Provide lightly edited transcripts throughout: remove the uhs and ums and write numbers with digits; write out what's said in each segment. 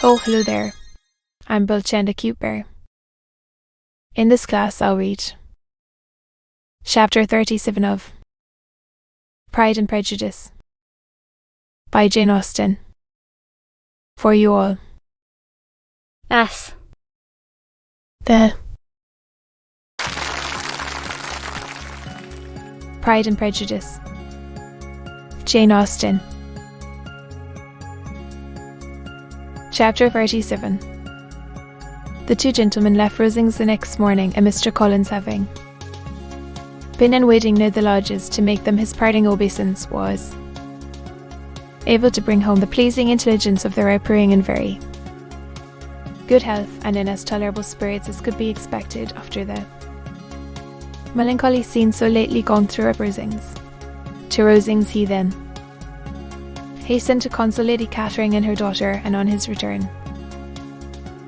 Oh, hello there. I'm Bulcha the Cute Bear. In this class, I'll read Chapter 37 of Pride and Prejudice by Jane Austen. For you all. S. The Pride and Prejudice. Jane Austen. Chapter 37. The two gentlemen left Rosings the next morning, and Mr. Collins, having been in waiting near the lodges to make them his parting obeisance, was able to bring home the pleasing intelligence of their appearing in very good health and in as tolerable spirits as could be expected after the melancholy scene so lately gone through at Rosings. To Rosings he then hastened to console Lady Catherine and her daughter, and on his return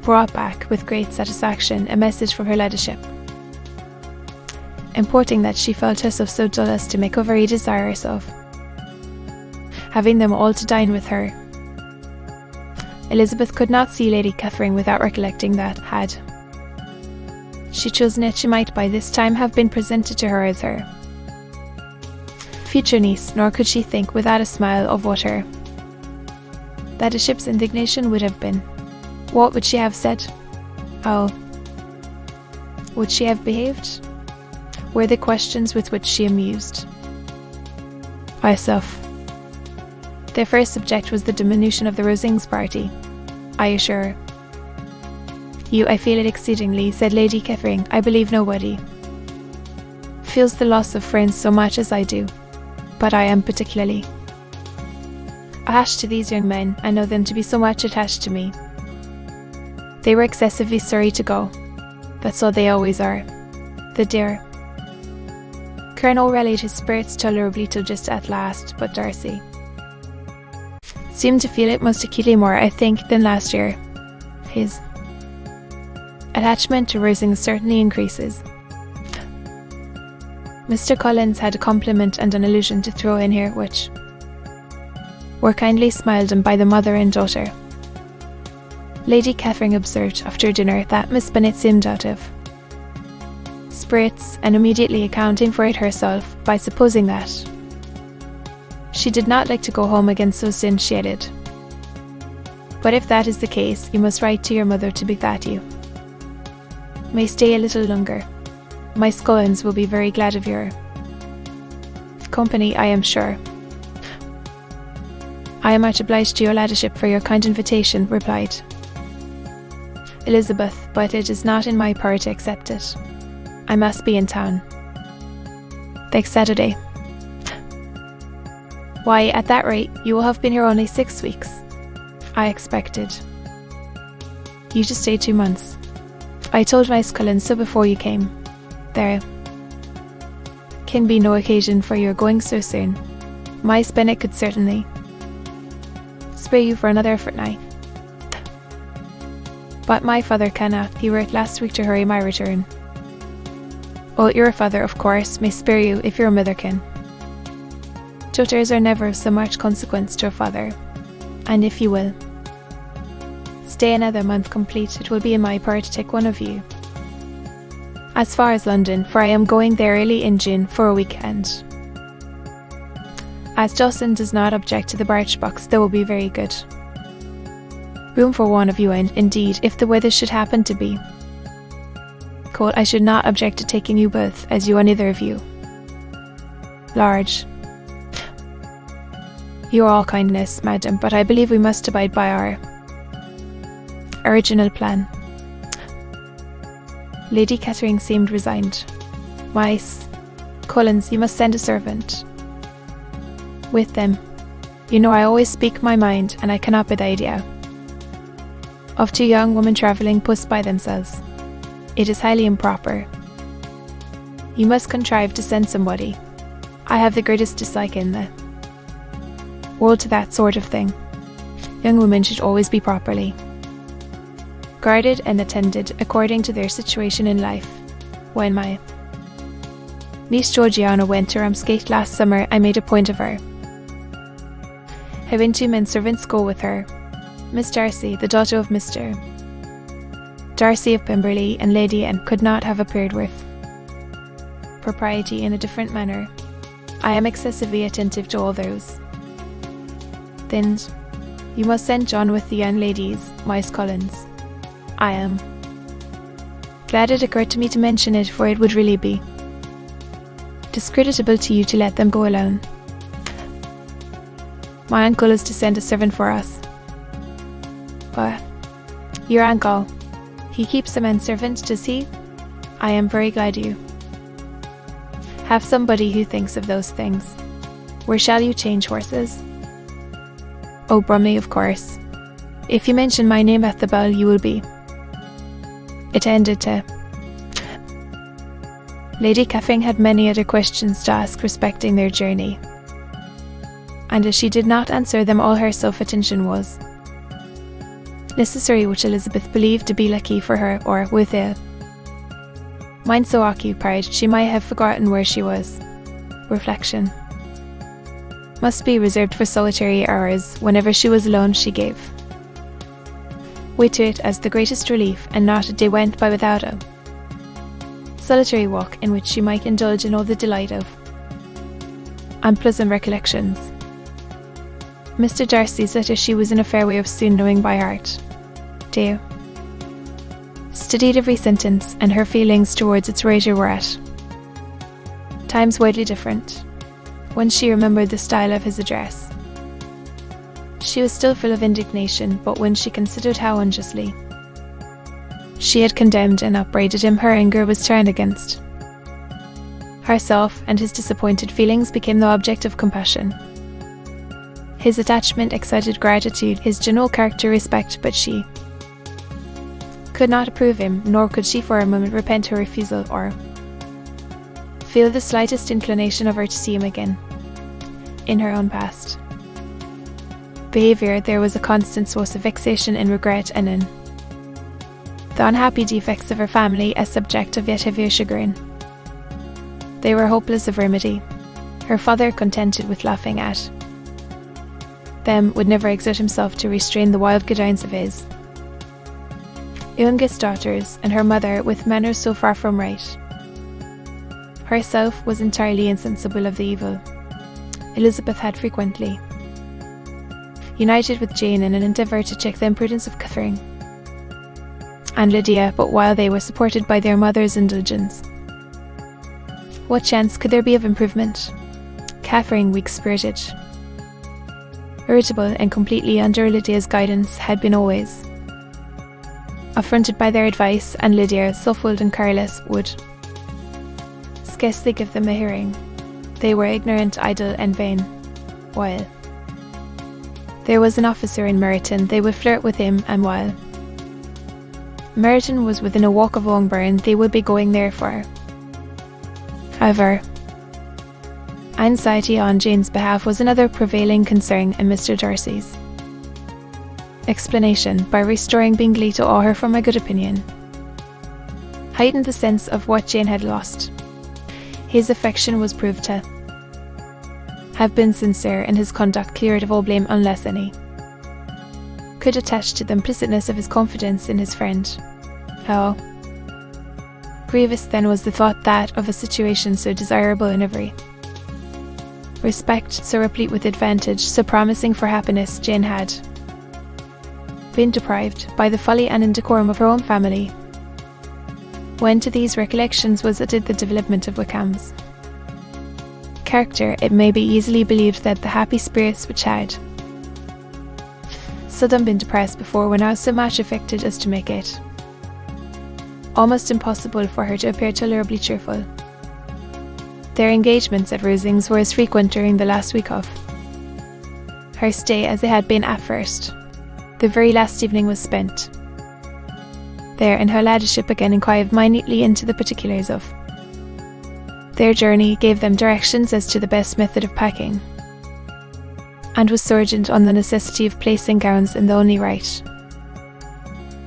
brought back with great satisfaction a message from her ladyship, importing that she felt herself so dull as to make her very desirous of having them all to dine with her. Elizabeth could not see Lady Catherine without recollecting that, had she chosen it, she might by this time have been presented to her as her future niece, nor could she think without a smile of what her ladyship's indignation would have been. What would she have said? How would she have behaved? Were the questions with which she amused herself. Their first subject was the diminution of the Rosings party. I assure you, I feel it exceedingly, said Lady Catherine. I believe nobody feels the loss of friends so much as I do, but I am particularly attached to these young men. I know them to be so much attached to me. They were excessively sorry to go. That's all they always are. The dear Colonel rallied his spirits tolerably till just at last, but Darcy seemed to feel it most acutely more, I think, than last year. His attachment to Rosings certainly increases. Mr. Collins had a compliment and an allusion to throw in here, which were kindly smiled on by the mother and daughter. Lady Catherine observed after dinner that Miss Bennet seemed out of spirits, and immediately accounting for it herself by supposing that she did not like to go home again so soon, she added, but if that is the case, you must write to your mother to beg that you may stay a little longer. My Scollins will be very glad of your company, I am sure. I am much obliged to your ladyship for your kind invitation, replied Elizabeth, but it is not in my power to accept it. I must be in town next Saturday. Why, at that rate, you will have been here only 6 weeks. I expected you to stay 2 months. I told my Scollins so before you came. There can be no occasion for your going so soon. Miss Bennet could certainly spare you for another fortnight, but my father cannot. He wrote last week to hurry my return. Oh, your father, of course, may spare you if your mother can. Daughters are never of so much consequence to a father, and if you will stay another month complete, it will be in my power to take one of you as far as London, for I am going there early in June for a weekend. As Jocelyn does not object to the birch box, there will be very good room for one of you, and indeed, if the weather should happen to be cold, I should not object to taking you both, as you are neither of you large. You are all kindness, madam, but I believe we must abide by our original plan. Lady Catherine seemed resigned. Miss Collins, you must send a servant with them. You know I always speak my mind, and I cannot bear the idea of 2 young women travelling post by themselves. It is highly improper. You must contrive to send somebody. I have the greatest dislike in the world to that sort of thing. Young women should always be properly guarded and attended according to their situation in life. When my niece Georgiana went to Ramsgate last summer, I made a point of her having 2 men servants go with her. Miss Darcy, the daughter of Mr. Darcy of Pemberley and Lady Anne, could not have appeared with propriety in a different manner. I am excessively attentive to all those. Then you must send John with the young ladies, Miss Collins. I am glad it occurred to me to mention it, for it would really be discreditable to you to let them go alone. My uncle is to send a servant for us. But your uncle, he keeps a manservant, does he? I am very glad you have somebody who thinks of those things. Where shall you change horses? Oh, Brumley, of course. If you mention my name at the bell, you will be attended to. Lady Catherine had many other questions to ask respecting their journey, and as she did not answer them, all her self-attention was necessary, which Elizabeth believed to be lucky for her, or with a mind so occupied she might have forgotten where she was. Reflection must be reserved for solitary hours. Whenever she was alone, she gave way to it as the greatest relief, and not a day went by without a solitary walk in which she might indulge in all the delight of unpleasant recollections. Mr. Darcy's letter she was in a fair way of soon knowing by heart. Deo studied every sentence, and her feelings towards its writer were at times widely different. When she remembered the style of his address, she was still full of indignation, but when she considered how unjustly she had condemned and upbraided him, her anger was turned against herself, and his disappointed feelings became the object of compassion. His attachment excited gratitude, his general character respect, but she could not approve him, nor could she for a moment repent her refusal, or feel the slightest inclination of her to see him again. In her own past behaviour there was a constant source of vexation and regret, and in the unhappy defects of her family a subject of yet heavier chagrin. They were hopeless of remedy. Her father, contented with laughing at them, would never exert himself to restrain the wild gudines of his youngest daughters, and her mother, with manners so far from right, herself was entirely insensible of the evil. Elizabeth had frequently united with Jane in an endeavour to check the imprudence of Catherine and Lydia, but while they were supported by their mother's indulgence, what chance could there be of improvement? Catherine, weak-spirited, irritable, and completely under Lydia's guidance, had been always affronted by their advice, and Lydia, self-willed and careless, would scarcely give them a hearing. They were ignorant, idle, and vain. While there was an officer in Meryton, they would flirt with him, and while Meryton was within a walk of Longbourn, they would be going there for. However, anxiety on Jane's behalf was another prevailing concern, and Mr. Darcy's explanation, by restoring Bingley to awe her from a good opinion, heightened the sense of what Jane had lost. His affection was proved to have been sincere, and his conduct cleared of all blame, unless any could attach to the implicitness of his confidence in his friend. How grievous then was the thought that of a situation so desirable in every respect, so replete with advantage, so promising for happiness, Jane had been deprived by the folly and indecorum of her own family. When to these recollections was added the development of Wickham's character, it may be easily believed that the happy spirits which had seldom been depressed before were now so much affected as to make it almost impossible for her to appear tolerably cheerful. Their engagements at Rosings were as frequent during the last week of her stay as they had been at first. The very last evening was spent there, and her ladyship again inquired minutely into the particulars of their journey, gave them directions as to the best method of packing, and was urgent on the necessity of placing gowns in the only right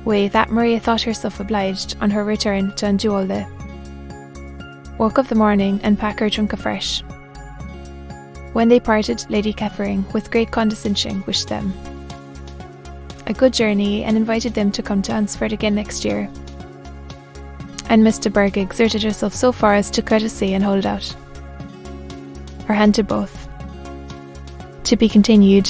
way. That Maria thought herself obliged, on her return, to undo all the work of the morning and pack her trunk afresh. When they parted, Lady Catherine, with great condescension, wished them a good journey and invited them to come to Hunsford again next year. And Miss de Bourgh exerted herself so far as to courtesy and hold out her hand to both. To be continued.